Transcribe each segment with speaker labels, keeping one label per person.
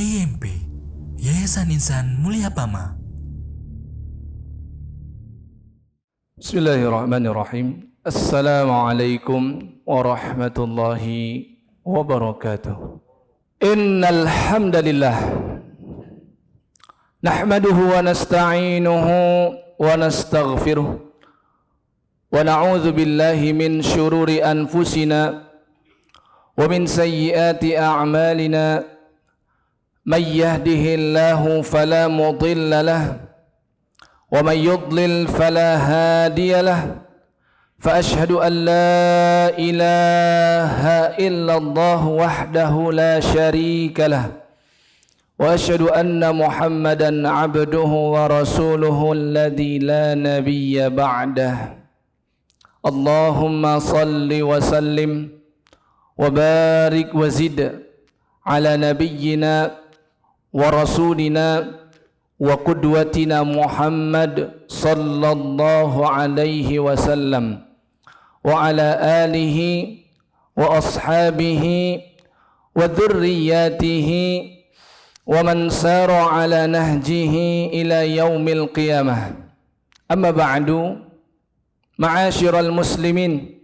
Speaker 1: YIMP, Yayasan Insan Mulia Pama.
Speaker 2: Bismillahirrahmanirrahim. Assalamualaikum warahmatullahi wabarakatuh. Innal hamdalillah nahmaduhu wa nasta'inuhu wa nastaghfiruh wa na'udzu billahi min syururi anfusina wa min sayyiati a'malina. May yahdihillahu fala mudilla lahu wa may yudlil fala hadiya lahu. Fa ashhadu an la ilaha illallah wahdahu la syarika lahu wa ashhadu anna Muhammadan abduhu wa rasuluhu alladzi la nabiyya ba'dah. Allahumma salli wa sallim wa barik wa zid ala nabiyyina wa rasulina wa qudwatina Muhammad sallallahu alaihi wasallam wa ala alihi wa ashabihi wa dhurriyyatihi wa man sara ala nahjihi ila yaumil qiyamah. Amma ba'du, ma'asyiral muslimin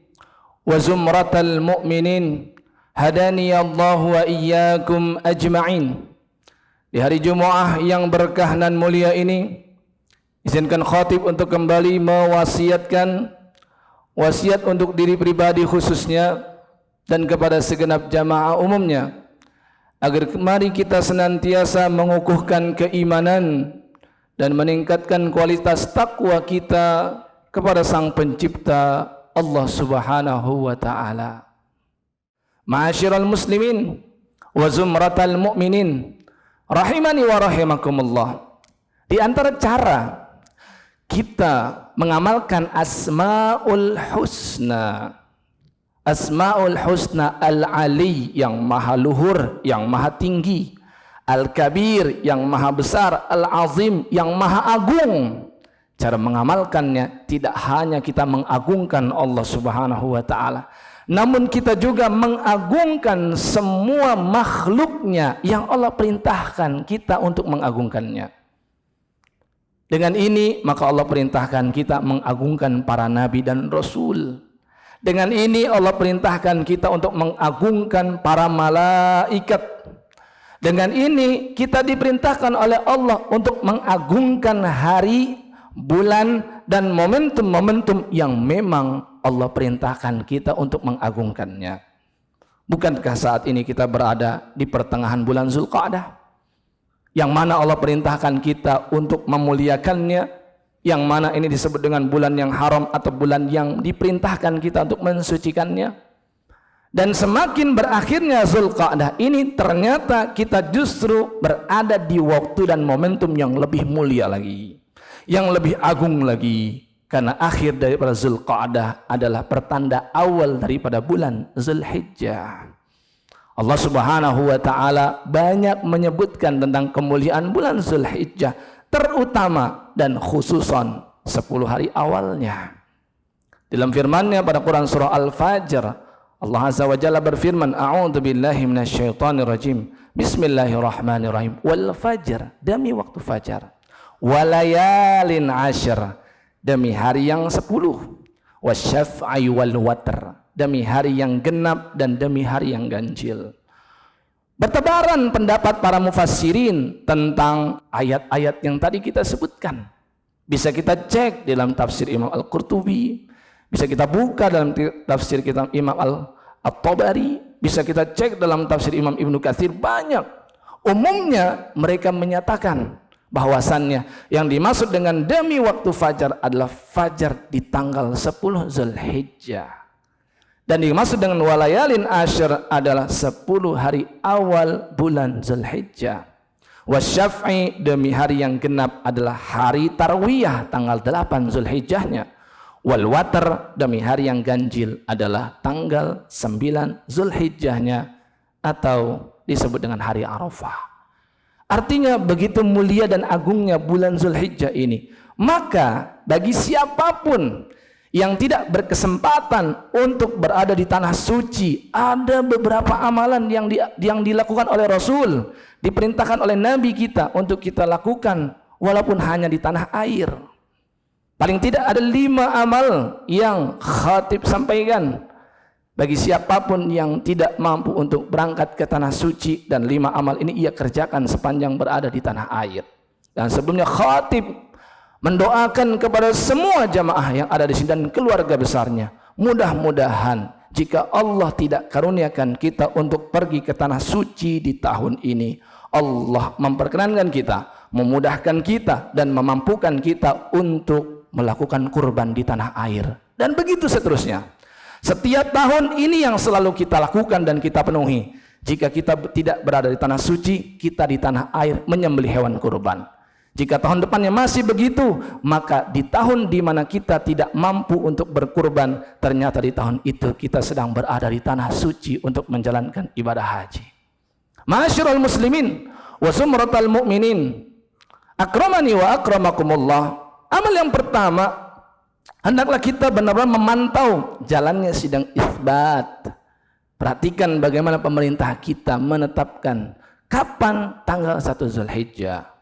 Speaker 2: wa zumratal mu'minin, hadani Allah wa iyyakum ajma'in. Di hari Jumat yang berkah dan mulia ini, izinkan khatib untuk kembali mewasiatkan wasiat untuk diri pribadi khususnya dan kepada segenap jamaah umumnya, agar mari kita senantiasa mengukuhkan keimanan dan meningkatkan kualitas takwa kita kepada Sang Pencipta Allah Subhanahu wa ta'ala. Ma'asyiral muslimin wa zumratal mu'minin, rahimani wa rahimakumullah. Di antara cara kita mengamalkan Asmaul Husna, Asmaul Husna Al-Ali yang maha luhur, yang maha tinggi, Al-Kabir yang maha besar, Al-Azim yang maha agung. Cara mengamalkannya tidak hanya kita mengagungkan Allah Subhanahu wa ta'ala, namun kita juga mengagungkan semua makhluknya yang Allah perintahkan kita untuk mengagungkannya. Dengan ini maka Allah perintahkan kita mengagungkan para nabi dan rasul. Dengan ini Allah perintahkan kita untuk mengagungkan para malaikat. Dengan ini kita diperintahkan oleh Allah untuk mengagungkan hari, bulan, dan momentum-momentum yang memang Allah perintahkan kita untuk mengagungkannya. Bukankah saat ini kita berada di pertengahan bulan Zulqa'dah, yang mana Allah perintahkan kita untuk memuliakannya, yang mana ini disebut dengan bulan yang haram atau bulan yang diperintahkan kita untuk mensucikannya. Dan semakin berakhirnya Zulqa'dah ini, ternyata kita justru berada di waktu dan momentum yang lebih mulia lagi, yang lebih agung lagi. Karena akhir daripada Zulqa'dah adalah pertanda awal daripada bulan Zulhijjah. Allah Subhanahu wa ta'ala banyak menyebutkan tentang kemuliaan bulan Zulhijjah, terutama dan khususan 10 hari awalnya. Dalam firman-Nya pada Quran surah Al-Fajr, Allah Azza wa Jalla berfirman, A'udzu billahi minasyaitonir rajim. Bismillahirrahmanirrahim. Wal fajr, demi waktu fajar. Walayalin ashr, demi hari yang 10. Wasyaf'i wal watr, demi hari yang genap dan demi hari yang ganjil. Bertebaran pendapat para mufassirin tentang ayat-ayat yang tadi kita sebutkan. Bisa kita cek dalam tafsir Imam Al-Qurtubi, bisa kita buka dalam tafsir kitab Imam At-Tabari, bisa kita cek dalam tafsir Imam Ibnu Katsir. Banyak. Umumnya mereka menyatakan bahwasannya yang dimaksud dengan demi waktu fajar adalah fajar di tanggal 10 Zulhijjah, dan dimaksud dengan walayalin asyr adalah 10 hari awal bulan Zulhijjah. Wasyaf'i, demi hari yang genap adalah hari tarwiyah tanggal 8 Zulhijjahnya. Wal watr, demi hari yang ganjil adalah tanggal 9 Zulhijjahnya, atau disebut dengan hari Arafah. Artinya begitu mulia dan agungnya bulan Zulhijjah ini. Maka bagi siapapun yang tidak berkesempatan untuk berada di tanah suci, ada beberapa amalan yang dilakukan oleh Rasul, diperintahkan oleh Nabi kita untuk kita lakukan walaupun hanya di tanah air. Paling tidak ada 5 amal yang khatib sampaikan bagi siapapun yang tidak mampu untuk berangkat ke tanah suci, dan 5 amal ini ia kerjakan sepanjang berada di tanah air. Dan sebelumnya khatib mendoakan kepada semua jamaah yang ada di sini dan keluarga besarnya, mudah-mudahan jika Allah tidak karuniakan kita untuk pergi ke tanah suci di tahun ini, Allah memperkenankan kita, memudahkan kita dan memampukan kita untuk melakukan kurban di tanah air, dan begitu seterusnya. Setiap tahun ini yang selalu kita lakukan dan kita penuhi. Jika kita tidak berada di tanah suci, kita di tanah air menyembelih hewan kurban. Jika tahun depannya masih begitu, maka di tahun di mana kita tidak mampu untuk berkurban, ternyata di tahun itu kita sedang berada di tanah suci untuk menjalankan ibadah haji. Ma'asyiral muslimin wa sumratal mu'minin, akramani wa akramakumullah. Amal yang pertama, hendaklah kita benar-benar memantau jalannya sidang isbat. Perhatikan bagaimana pemerintah kita menetapkan kapan tanggal 1 Zulhijjah.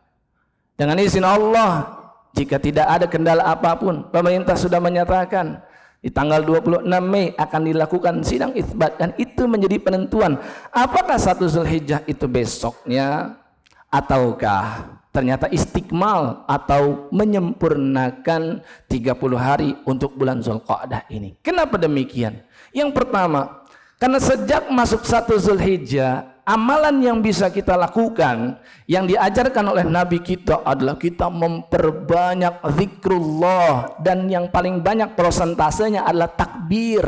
Speaker 2: Dengan izin Allah, jika tidak ada kendala apapun, pemerintah sudah menyatakan di tanggal 26 Mei akan dilakukan sidang isbat, dan itu menjadi penentuan apakah 1 Zulhijjah itu besoknya ataukah ternyata istikmal atau menyempurnakan 30 hari untuk bulan Zulqa'dah ini. Kenapa demikian? Yang pertama, karena sejak masuk 1 Zulhijjah, amalan yang bisa kita lakukan yang diajarkan oleh Nabi kita adalah kita memperbanyak zikrullah, dan yang paling banyak prosentasenya adalah takbir,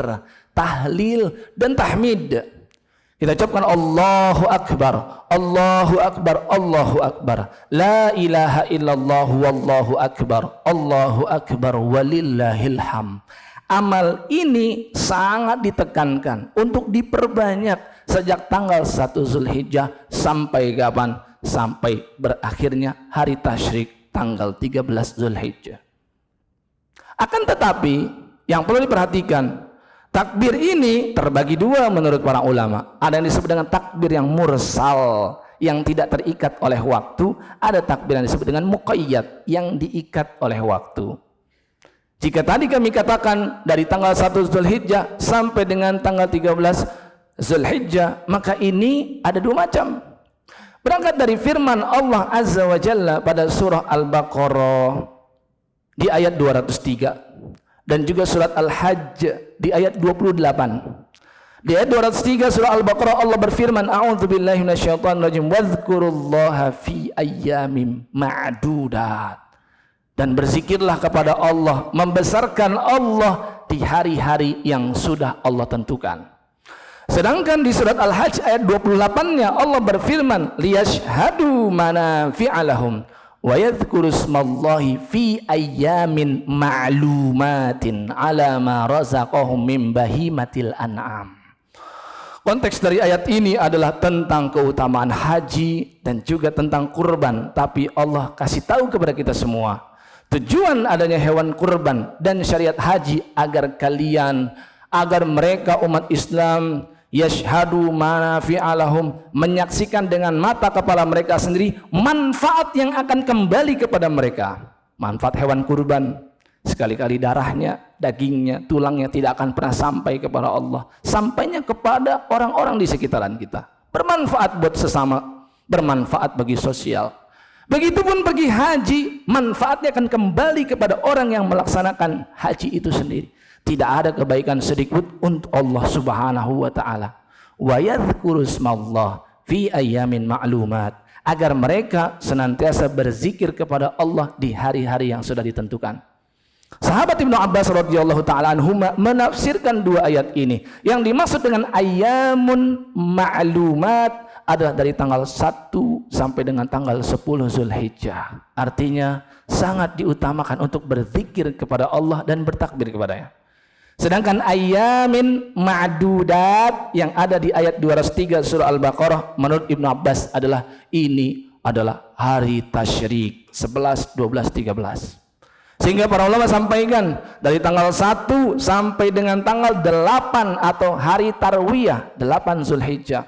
Speaker 2: tahlil dan tahmid. Kita ucapkan Allahu Akbar, Allahu Akbar, Allahu Akbar, la ilaha illallah wallahu akbar, Allahu Akbar walillahil ham. Amal ini sangat ditekankan untuk diperbanyak sejak tanggal 1 Zulhijjah sampai kapan? Sampai berakhirnya hari tasyrik tanggal 13 Zulhijjah. Akan tetapi yang perlu diperhatikan, takbir ini terbagi 2 menurut para ulama. Ada yang disebut dengan takbir yang mursal, yang tidak terikat oleh waktu. Ada takbir yang disebut dengan muqayyad, yang diikat oleh waktu. Jika tadi kami katakan dari tanggal 1 Zulhijjah sampai dengan tanggal 13 Zulhijjah, maka ini ada 2 macam. Berangkat dari firman Allah Azza wa Jalla pada surah Al-Baqarah di ayat 203, dan juga surat Al-Hajj di ayat 28. Di ayat 203 surah Al-Baqarah Allah berfirman, a'udzubillahi minasyaitonirrajim, wadhkurullaha fi ayyamin ma'dudat. Dan berzikirlah kepada Allah, membesarkan Allah di hari-hari yang sudah Allah tentukan. Sedangkan di surat Al-Hajj ayat 28-nya Allah berfirman, liyashhadu manafi'a lahum wa yadhkuru ismallahi fi ayyamin ma'lumatin ala ma razaqahum min bahimatil an'am. Konteks dari ayat ini adalah tentang keutamaan haji dan juga tentang kurban, tapi Allah kasih tahu kepada kita semua tujuan adanya hewan kurban dan syariat haji agar mereka umat Islam yashhadu manafi'a lahum, menyaksikan dengan mata kepala mereka sendiri manfaat yang akan kembali kepada mereka. Manfaat hewan kurban, sekali-kali darahnya, dagingnya, tulangnya tidak akan pernah sampai kepada Allah, sampainya kepada orang-orang di sekitaran kita. Bermanfaat buat sesama, bermanfaat bagi sosial. Begitupun pergi haji, manfaatnya akan kembali kepada orang yang melaksanakan haji itu sendiri. Tidak ada kebaikan sedikit untuk Allah Subhanahu wa taala. Wa yadhkuru ismallah fi ayyamin ma'lumat, agar mereka senantiasa berzikir kepada Allah di hari-hari yang sudah ditentukan. Sahabat Ibnu Abbas radhiyallahu taala anhuma menafsirkan 2 ayat ini. Yang dimaksud dengan ayyamun ma'lumat adalah dari tanggal 1 sampai dengan tanggal 10 Zulhijjah. Artinya sangat diutamakan untuk berzikir kepada Allah dan bertakbir kepadanya. Sedangkan ayyamin ma'dudat yang ada di ayat 203 surah Al-Baqarah menurut Ibnu Abbas adalah hari tasyrik 11, 12, 13. Sehingga para ulama sampaikan dari tanggal 1 sampai dengan tanggal 8 atau hari tarwiyah 8 Zulhijjah.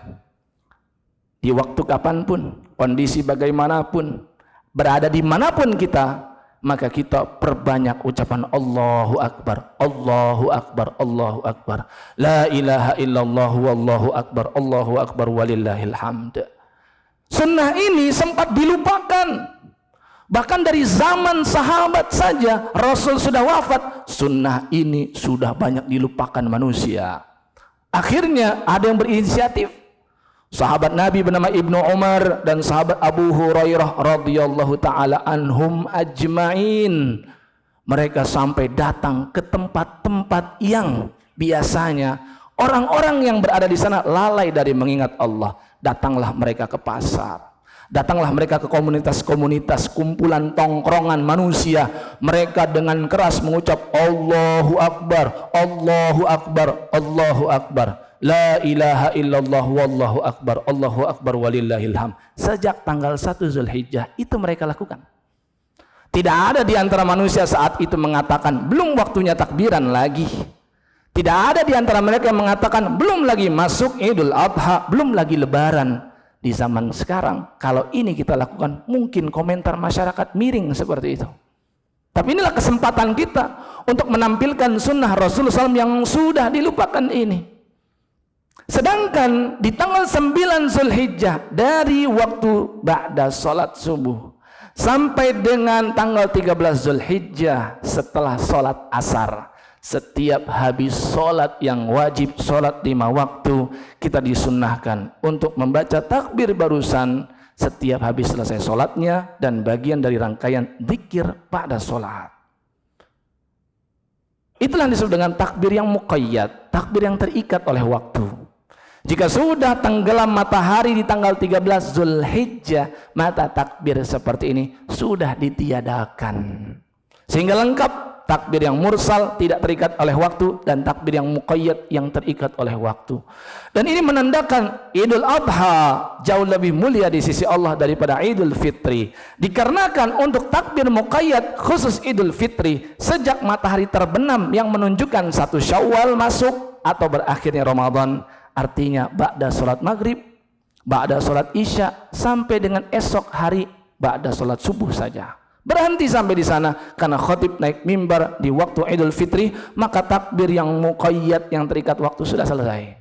Speaker 2: Di waktu kapanpun, kondisi bagaimanapun, berada dimanapun kita, maka kita perbanyak ucapan Allahu Akbar, Allahu Akbar, Allahu Akbar, La ilaha illallah wallahu akbar, Allahu Akbar walillahil hamd. Sunnah ini sempat dilupakan. Bahkan dari zaman sahabat saja Rasul sudah wafat, sunnah ini sudah banyak dilupakan manusia. Akhirnya ada yang berinisiatif. Sahabat Nabi bernama Ibnu Umar dan sahabat Abu Hurairah radhiyallahu taala anhum ajmain. Mereka sampai datang ke tempat-tempat yang biasanya orang-orang yang berada di sana lalai dari mengingat Allah. Datanglah mereka ke pasar. Datanglah mereka ke komunitas-komunitas, kumpulan tongkrongan manusia. Mereka dengan keras mengucap Allahu Akbar, Allahu Akbar, Allahu Akbar, La ilaha illallah wallahu akbar, Allahu Akbar walillahil hamd. Sejak tanggal 1 Zulhijjah itu mereka lakukan. Tidak ada di antara manusia saat itu mengatakan belum waktunya takbiran lagi. Tidak ada di antara mereka yang mengatakan belum lagi masuk Idul Adha, belum lagi lebaran. Di zaman sekarang, kalau ini kita lakukan, mungkin komentar masyarakat miring seperti itu. Tapi inilah kesempatan kita untuk menampilkan sunnah Rasulullah SAW yang sudah dilupakan ini. Sedangkan di tanggal 9 Zulhijjah, dari waktu ba'da sholat subuh sampai dengan tanggal 13 Zulhijjah setelah sholat asar, setiap habis sholat yang wajib, sholat 5 waktu, kita disunnahkan untuk membaca takbir barusan setiap habis selesai sholatnya dan bagian dari rangkaian zikir pada sholat. Itulah yang disebut dengan takbir yang muqayyad, takbir yang terikat oleh waktu. Jika sudah tenggelam matahari di tanggal 13 Zulhijjah, maka takbir seperti ini sudah ditiadakan. Sehingga lengkap takbir yang mursal tidak terikat oleh waktu dan takbir yang muqayyad yang terikat oleh waktu. Dan ini menandakan Idul Adha jauh lebih mulia di sisi Allah daripada Idul Fitri. Dikarenakan untuk takbir muqayyad khusus Idul Fitri sejak matahari terbenam yang menunjukkan 1 Syawal masuk atau berakhirnya Ramadan, artinya ba'da salat maghrib, ba'da salat isya sampai dengan esok hari ba'da salat subuh saja. Berhenti sampai di sana karena khatib naik mimbar di waktu Idul Fitri, maka takbir yang muqayyad yang terikat waktu sudah selesai.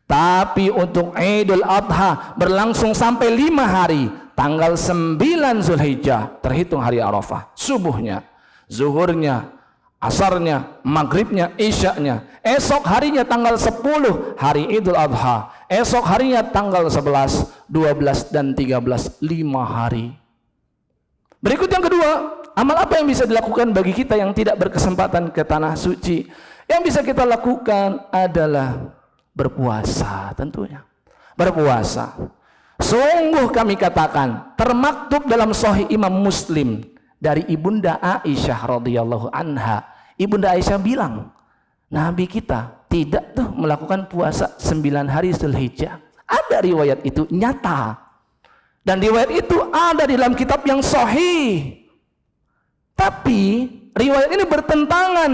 Speaker 2: Tapi untuk Idul Adha berlangsung sampai 5 hari, tanggal 9 Zulhijjah terhitung hari Arafah, subuhnya, zuhurnya, asarnya, maghribnya, isyaknya. Esok harinya tanggal 10 hari Idul Adha. Esok harinya tanggal 11, 12 dan 13, 5 hari. Berikut yang kedua, amal apa yang bisa dilakukan bagi kita yang tidak berkesempatan ke tanah suci? Yang bisa kita lakukan adalah berpuasa tentunya. Berpuasa. Sungguh kami katakan, termaktub dalam Sahih Imam Muslim dari Ibunda Aisyah radhiyallahu anha. Ibunda Aisyah bilang, Nabi kita tidak tuh melakukan puasa 9 hari Zulhijjah. Ada riwayat itu nyata. Dan riwayat itu ada di dalam kitab yang sahih. Tapi riwayat ini bertentangan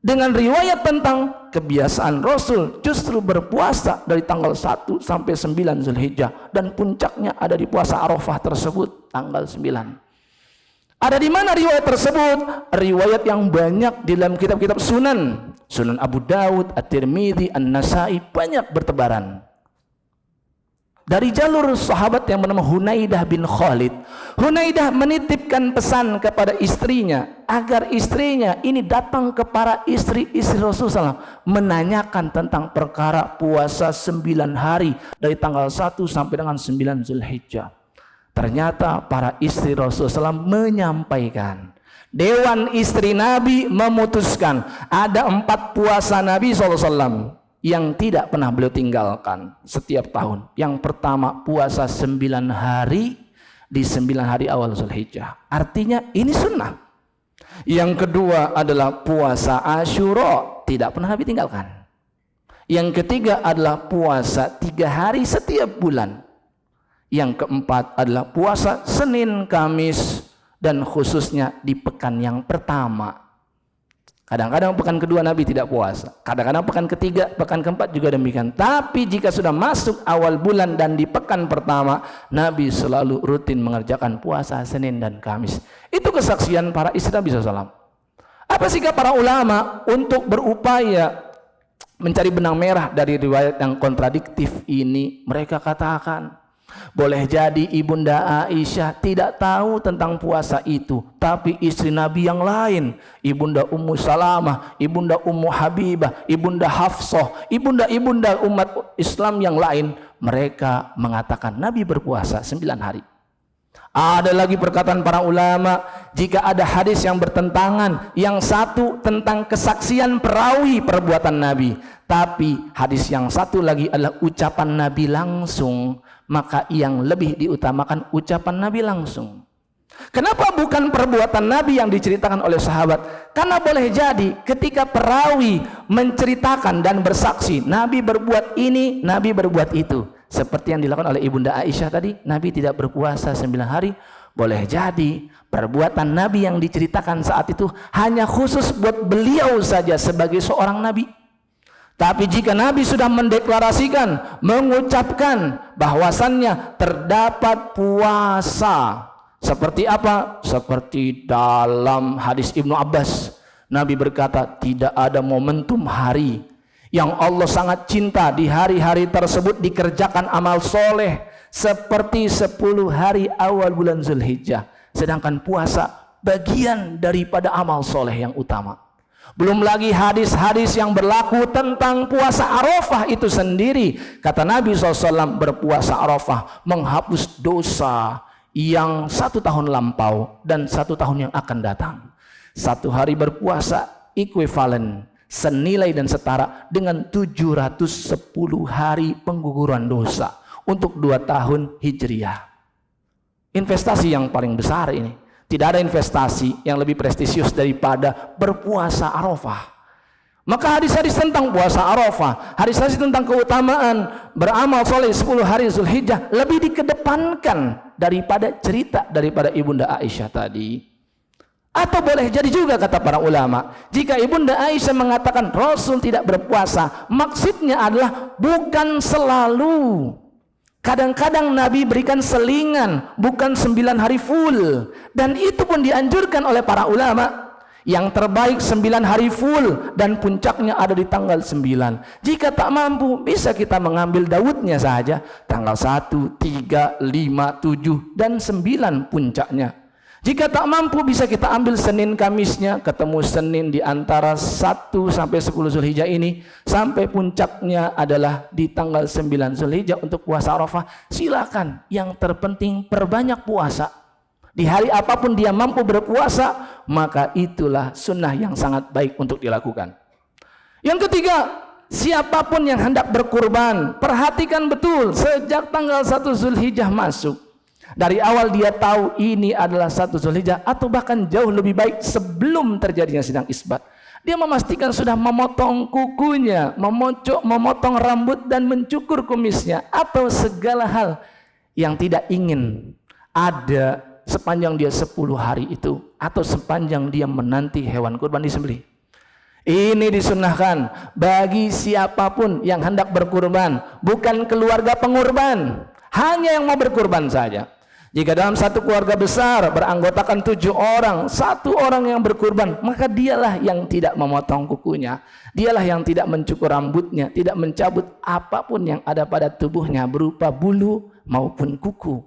Speaker 2: dengan riwayat tentang kebiasaan Rasul justru berpuasa dari tanggal 1 sampai 9 Zulhijjah. Dan puncaknya ada di puasa Arafah tersebut tanggal 9. Ada di mana riwayat tersebut? Riwayat yang banyak di dalam kitab-kitab Sunan. Sunan Abu Dawud, At-Tirmidzi, An-Nasai, banyak bertebaran. Dari jalur sahabat yang bernama Hunaidah bin Khalid. Hunaidah menitipkan pesan kepada istrinya agar istrinya ini datang ke para istri-istri Rasulullah SAW, menanyakan tentang perkara puasa 9 hari dari tanggal 1 sampai dengan 9 Zulhijjah. Ternyata para istri Rasulullah SAW menyampaikan, Dewan istri Nabi memutuskan ada 4 puasa Nabi SAW yang tidak pernah beliau tinggalkan setiap tahun. Yang pertama, puasa 9 hari di 9 hari awal Zulhijjah. Artinya ini sunnah. Yang kedua adalah puasa Asyura, tidak pernah Nabi tinggalkan. Yang ketiga adalah puasa 3 hari setiap bulan. Yang keempat adalah puasa Senin, Kamis, dan khususnya di pekan yang pertama. Kadang-kadang pekan kedua Nabi tidak puasa, kadang-kadang pekan ketiga, pekan keempat juga demikian. Tapi jika sudah masuk awal bulan dan di pekan pertama, Nabi selalu rutin mengerjakan puasa Senin dan Kamis. Itu kesaksian para istri Nabi SAW. Apa sikap para ulama untuk berupaya mencari benang merah dari riwayat yang kontradiktif ini? Mereka katakan, boleh jadi Ibunda Aisyah tidak tahu tentang puasa itu, tapi istri Nabi yang lain, Ibunda Ummu Salamah, Ibunda Ummu Habibah, Ibunda Hafsah, ibunda-ibunda umat Islam yang lain, mereka mengatakan Nabi berpuasa 9 hari. Ada lagi perkataan para ulama, jika ada hadis yang bertentangan, yang satu tentang kesaksian perawi perbuatan Nabi, tapi hadis yang satu lagi adalah ucapan Nabi langsung, maka yang lebih diutamakan ucapan Nabi langsung. Kenapa bukan perbuatan Nabi yang diceritakan oleh sahabat? Karena boleh jadi ketika perawi menceritakan dan bersaksi, Nabi berbuat ini, Nabi berbuat itu, seperti yang dilakukan oleh Ibunda Aisyah tadi, Nabi tidak berpuasa 9 hari. Boleh jadi perbuatan Nabi yang diceritakan saat itu hanya khusus buat beliau saja sebagai seorang Nabi. Tapi jika Nabi sudah mendeklarasikan, mengucapkan bahwasannya terdapat puasa, seperti apa? Seperti dalam hadis Ibnu Abbas, Nabi berkata, tidak ada momentum hari yang Allah sangat cinta di hari-hari tersebut dikerjakan amal soleh seperti 10 hari awal bulan Zulhijjah. Sedangkan puasa bagian daripada amal soleh yang utama. Belum lagi hadis-hadis yang berlaku tentang puasa Arafah itu sendiri. Kata Nabi SAW, berpuasa Arafah menghapus dosa yang 1 tahun lampau dan 1 tahun yang akan datang. 1 hari berpuasa ekuivalen, senilai dan setara dengan 710 hari pengguguran dosa untuk 2 tahun Hijriah. Investasi yang paling besar ini. Tidak ada investasi yang lebih prestisius daripada berpuasa Arafah. Maka hadis-hadis tentang puasa Arafah, hadis-hadis tentang keutamaan beramal soleh 10 hari Zulhijjah lebih dikedepankan daripada cerita daripada Ibunda Aisyah tadi. Atau boleh jadi juga kata para ulama, jika Ibunda Aisyah mengatakan Rasul tidak berpuasa, maksudnya adalah bukan selalu. Kadang-kadang Nabi berikan selingan, bukan 9 hari full. Dan itu pun dianjurkan oleh para ulama. Yang terbaik 9 hari full dan puncaknya ada di tanggal 9. Jika tak mampu, bisa kita mengambil Daudnya saja. Tanggal 1, 3, 5, 7, dan 9 puncaknya. Jika tak mampu, bisa kita ambil Senin Kamisnya, ketemu Senin di antara 1 sampai 10 Zulhijjah ini, sampai puncaknya adalah di tanggal 9 Zulhijjah untuk puasa Arafah. Silakan, yang terpenting perbanyak puasa. Di hari apapun dia mampu berpuasa, maka itulah sunnah yang sangat baik untuk dilakukan. Yang ketiga, siapapun yang hendak berkurban, perhatikan betul sejak tanggal 1 Zulhijjah masuk. Dari awal dia tahu ini adalah 1 Zulhijjah, atau bahkan jauh lebih baik sebelum terjadinya sidang isbat. Dia memastikan sudah memotong kukunya, memotong rambut dan mencukur kumisnya, atau segala hal yang tidak ingin ada sepanjang dia 10 hari itu, atau sepanjang dia menanti hewan kurban disembelih. Ini disunnahkan bagi siapapun yang hendak berkurban, bukan keluarga pengurban, hanya yang mau berkurban saja. Jika dalam satu keluarga besar beranggotakan 7 orang, 1 orang yang berkurban, maka dialah yang tidak memotong kukunya, dialah yang tidak mencukur rambutnya, tidak mencabut apapun yang ada pada tubuhnya berupa bulu maupun kuku.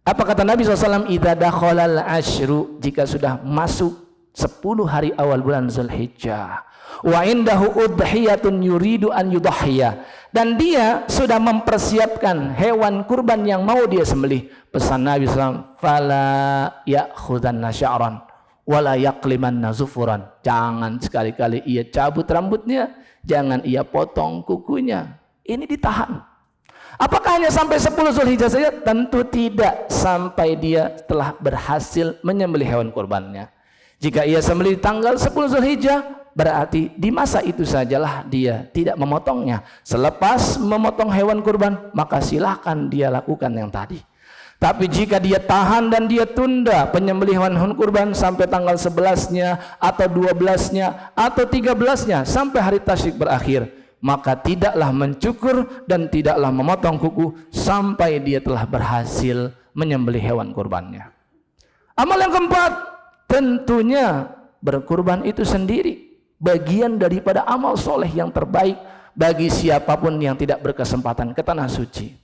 Speaker 2: Apa kata Nabi SAW? Idza dakhalal asyru, jika sudah masuk 10 hari awal bulan Zulhijjah, wa indahu udhiyatun yuridu an yudhhiya, dan dia sudah mempersiapkan hewan kurban yang mau dia sembelih. Pesan Nabi SAW, fala ya'khudanna sya'ran wala yaqlimanna zufuran, jangan sekali-kali ia cabut rambutnya, jangan ia potong kukunya. Ini ditahan. Apakah hanya sampai 10 Zulhijjah saja? Tentu tidak, sampai dia telah berhasil menyembelih hewan kurbannya. Jika ia sembelih tanggal 10 Zulhijjah, berarti di masa itu sajalah dia tidak memotongnya. Selepas memotong hewan kurban, maka silakan dia lakukan yang tadi. Tapi jika dia tahan dan dia tunda penyembelihan hewan kurban sampai tanggal 11-nya atau 12-nya atau 13-nya sampai hari tasyrik berakhir, maka tidaklah mencukur dan tidaklah memotong kuku sampai dia telah berhasil menyembelih hewan kurbannya. Amal yang keempat, tentunya berkurban itu sendiri bagian daripada amal soleh yang terbaik bagi siapapun yang tidak berkesempatan ke tanah suci.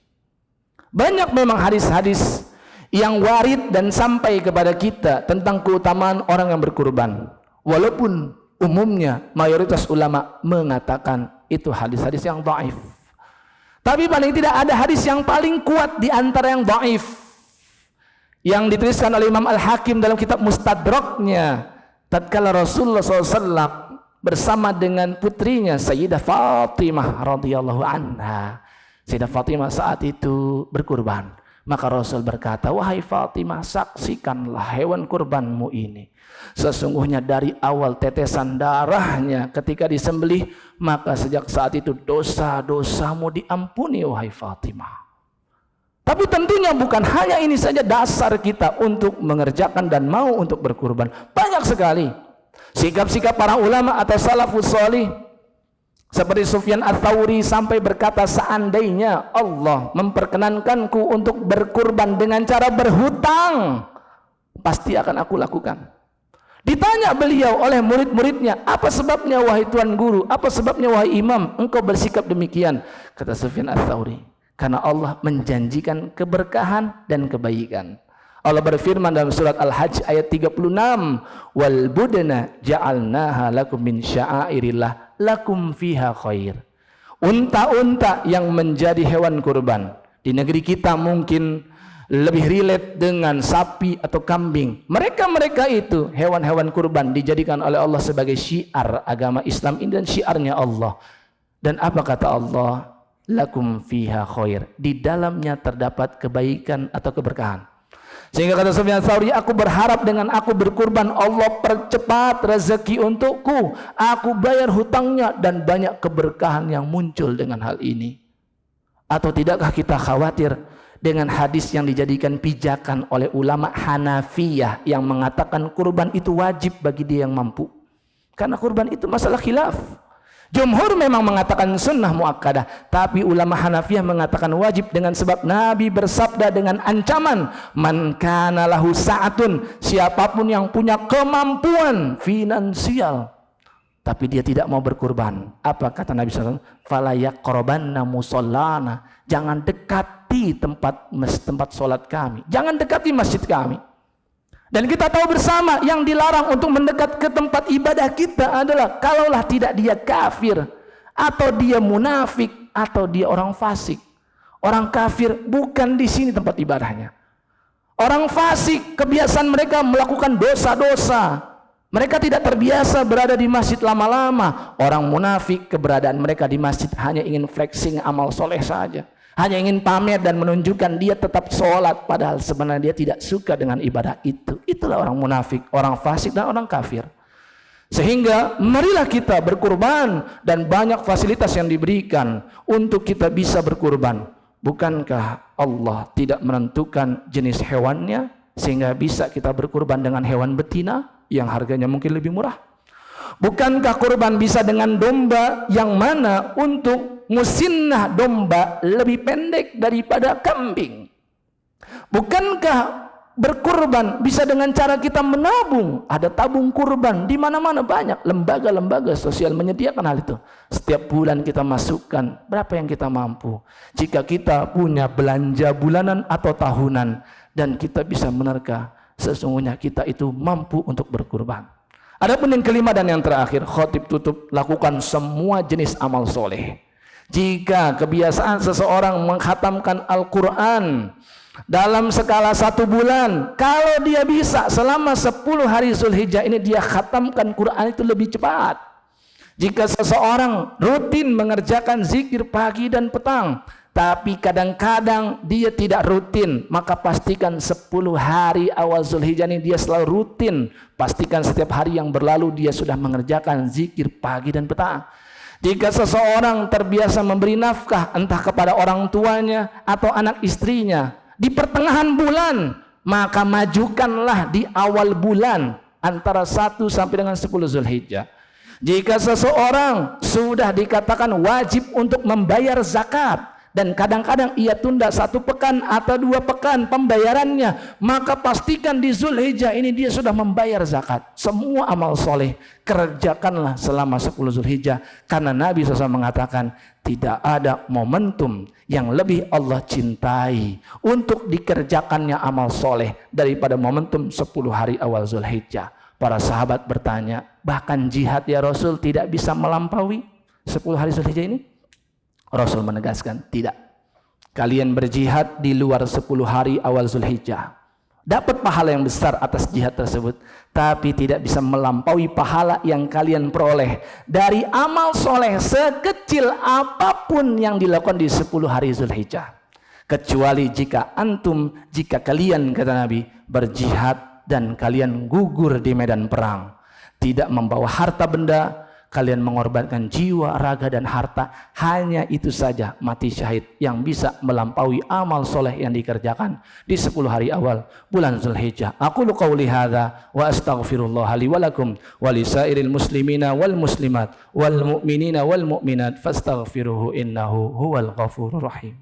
Speaker 2: Banyak memang hadis-hadis yang warid dan sampai kepada kita tentang keutamaan orang yang berkurban. Walaupun umumnya mayoritas ulama mengatakan itu hadis-hadis yang dhaif. Tapi paling tidak ada hadis yang paling kuat di antara yang dhaif, yang dituliskan oleh Imam Al-Hakim dalam kitab Mustadraknya. Tatkala Rasulullah SAW bersama dengan putrinya Sayyidah Fatimah radhiyallahu anha, Sayyidah Fatimah saat itu berkurban, maka Rasul berkata, wahai Fatimah, saksikanlah hewan kurbanmu ini. Sesungguhnya dari awal tetesan darahnya ketika disembelih, maka sejak saat itu dosa-dosamu diampuni wahai Fatimah. Tapi tentunya bukan hanya ini saja dasar kita untuk mengerjakan dan mau untuk berkurban. Banyak sekali sikap-sikap para ulama atau salafus sholih. Seperti Sufyan Ats-Tsauri sampai berkata, seandainya Allah memperkenankanku untuk berkurban dengan cara berhutang, pasti akan aku lakukan. Ditanya beliau oleh murid-muridnya, apa sebabnya wahai tuan guru, apa sebabnya wahai imam, engkau bersikap demikian? Kata Sufyan Ats-Tsauri, karena Allah menjanjikan keberkahan dan kebaikan. Allah berfirman dalam surat Al-Hajj ayat 36, wal budna ja'alnaha lakum min sya'airillah lakum fiha khair. Unta-unta yang menjadi hewan kurban. Di negeri kita mungkin lebih relate dengan sapi atau kambing. Mereka itu hewan-hewan kurban dijadikan oleh Allah sebagai syiar agama Islam ini dan syiarnya Allah. Dan apa kata Allah? Lakum fiha khair. Di dalamnya terdapat kebaikan atau keberkahan. Sehingga kata Sufyan Ats-Tsauri, aku berharap dengan aku berkurban Allah percepat rezeki untukku, aku bayar hutangnya dan banyak keberkahan yang muncul dengan hal ini. Atau tidakkah kita khawatir dengan hadis yang dijadikan pijakan oleh ulama Hanafiyah yang mengatakan kurban itu wajib bagi dia yang mampu? Karena kurban itu masalah khilaf. Jumhur memang mengatakan sunnah muakkadah, tapi ulama Hanafiyah mengatakan wajib dengan sebab Nabi bersabda dengan ancaman, man kana lahu sa'atun, siapapun yang punya kemampuan finansial tapi dia tidak mau berkurban, apa kata Nabi SAW? Fala yaqrabanna musallana, jangan dekati tempat sholat kami, jangan dekati masjid kami. Dan kita tahu bersama yang dilarang untuk mendekat ke tempat ibadah kita adalah kalaulah tidak dia kafir atau dia munafik atau dia orang fasik. Orang kafir bukan di sini tempat ibadahnya. Orang fasik kebiasaan mereka melakukan dosa-dosa. Mereka tidak terbiasa berada di masjid lama-lama. Orang munafik keberadaan mereka di masjid hanya ingin flexing amal soleh saja. Hanya ingin pamer dan menunjukkan dia tetap sholat padahal sebenarnya dia tidak suka dengan ibadah itu. Itulah orang munafik, orang fasik dan orang kafir. Sehingga marilah kita berkurban dan banyak fasilitas yang diberikan untuk kita bisa berkurban. Bukankah Allah tidak menentukan jenis hewannya sehingga bisa kita berkurban dengan hewan betina yang harganya mungkin lebih murah? Bukankah kurban bisa dengan domba yang mana untuk musinnah domba lebih pendek daripada kambing? Bukankah berkurban bisa dengan cara kita menabung? Ada tabung kurban di mana-mana, banyak lembaga-lembaga sosial menyediakan hal itu. Setiap bulan kita masukkan berapa yang kita mampu. Jika kita punya belanja bulanan atau tahunan dan kita bisa menerka, sesungguhnya kita itu mampu untuk berkurban. Adapun yang kelima dan yang terakhir, khotib tutup, lakukan semua jenis amal soleh. Jika kebiasaan seseorang mengkhatamkan Al-Quran dalam skala 1 bulan, kalau dia bisa selama 10 hari Zulhijjah ini dia khatamkan Quran itu lebih cepat. Jika seseorang rutin mengerjakan zikir pagi dan petang, tapi kadang-kadang dia tidak rutin, maka pastikan 10 hari awal Zulhijjah ini dia selalu rutin. Pastikan setiap hari yang berlalu dia sudah mengerjakan zikir pagi dan petang. Jika seseorang terbiasa memberi nafkah entah kepada orang tuanya atau anak istrinya, di pertengahan bulan, maka majukanlah di awal bulan antara 1 sampai dengan 10 Zulhijjah. Jika seseorang sudah dikatakan wajib untuk membayar zakat dan kadang-kadang ia tunda 1 pekan atau 2 pekan pembayarannya, maka pastikan di Zulhijjah ini dia sudah membayar zakat. Semua amal soleh kerjakanlah selama 10 Zulhijjah, karena Nabi SAW mengatakan tidak ada momentum yang lebih Allah cintai untuk dikerjakannya amal soleh daripada momentum 10 hari awal Zulhijjah. Para sahabat bertanya, bahkan jihad ya Rasul tidak bisa melampaui 10 hari Zulhijjah ini? Rasul menegaskan, tidak. Kalian berjihad di luar 10 hari awal Zulhijjah, dapat pahala yang besar atas jihad tersebut, tapi tidak bisa melampaui pahala yang kalian peroleh dari amal soleh sekecil apapun yang dilakukan di 10 hari Zulhijjah. Kecuali jika kalian, kata Nabi, berjihad dan kalian gugur di medan perang, tidak membawa harta benda, kalian mengorbankan jiwa, raga dan harta, hanya itu saja mati syahid yang bisa melampaui amal soleh yang dikerjakan di 10 hari awal bulan Zulhijjah. Aqulu qauli hadza wa astaghfirullah li wa lakum wa lisairil muslimina wal muslimat wal mu'minina wal mu'minat fastaghfiruhu innahu huwal ghafurur rahim.